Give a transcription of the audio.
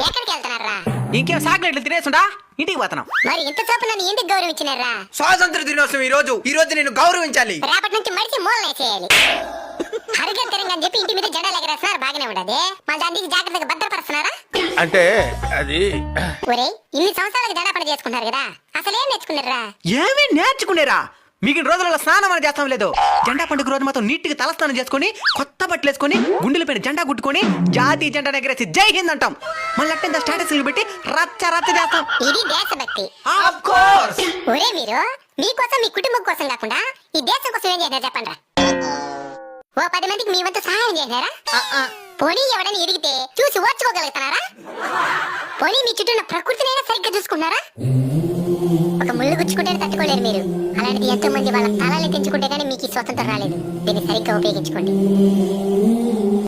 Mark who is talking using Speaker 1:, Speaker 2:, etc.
Speaker 1: ఎక్కడికి వెళ్తున్నారా?
Speaker 2: ఇంకేం సాగునట్లు తినేసుండా ఇంటికి పోతున్నాం.
Speaker 1: మరి ఇంత చూపు నన్ను ఎందుకు గౌరవించినారా?
Speaker 3: స్వాతంత్ర దినోత్సవం ఈ రోజు నేను గౌరవించాలి.
Speaker 1: రేపటి నుంచి మడిచి మూలనేసేయాలి. హరిగంతరంగా అని చెప్పి ఇంటి మీద జెండాలు ఎగరేస్తున్నారు, బాగానే ఉండదు. మళ్ళీ దానికి జాగ్రత్తగా భద్రపరుస్తున్నారా?
Speaker 4: అంటే అది
Speaker 1: ఒరేయ్, ఇన్ని సంవత్సరాలకు జెండా పని చేసుకుంటారు కదా, అసలేం నేర్చుకున్నారా?
Speaker 2: ఏమీ నేర్చుకునేరా? మిగిలిన రోజులలో స్నానం అని చేస్తాం లేదు. జెండా పండుగ రోజు మాత్రం నీట్ గా తలస్నానం చేసుకుని కొత్త బట్టలు వేసుకుని గుండెల పైన జెండా గుట్టుకొని జాతీయ జెండా ఎగరేసి జై హింద్ అంటాం. మళ్ళీ అట్టంత స్టేటస్ పెట్టి రచ్చ రచ్చ చేస్తాం.
Speaker 1: ఇది దేశభక్తి.
Speaker 3: Of course.
Speaker 1: ఒరే మీరు మీకోసం మీ కుటుంబం కోసం కాకుండా ఈ దేశం కోసం ఏం చేసినారు చెప్పండి. ఓ 10 మందికి మీ వంతు సహాయం చేసినారా? పోనీ ఎవడని ఎరిగితే చూసి ఓర్చుకోగలుగుతున్నారా? పోనీ మీ చుట్టూ ఉన్న ప్రకృతినైనా సరిగ్గా చూసుకున్నారా? ఒక ముళ్ళు గుచ్చుకుంటే తట్టుకోలేరు మీరు. అలాంటిది ఎంతో మంది వాళ్ళ తలాన్ని తెంచుకుంటే కానీ మీకు ఈ స్వతంత్రం రాలేదు. దీన్ని సరిగ్గా ఉపయోగించుకోండి.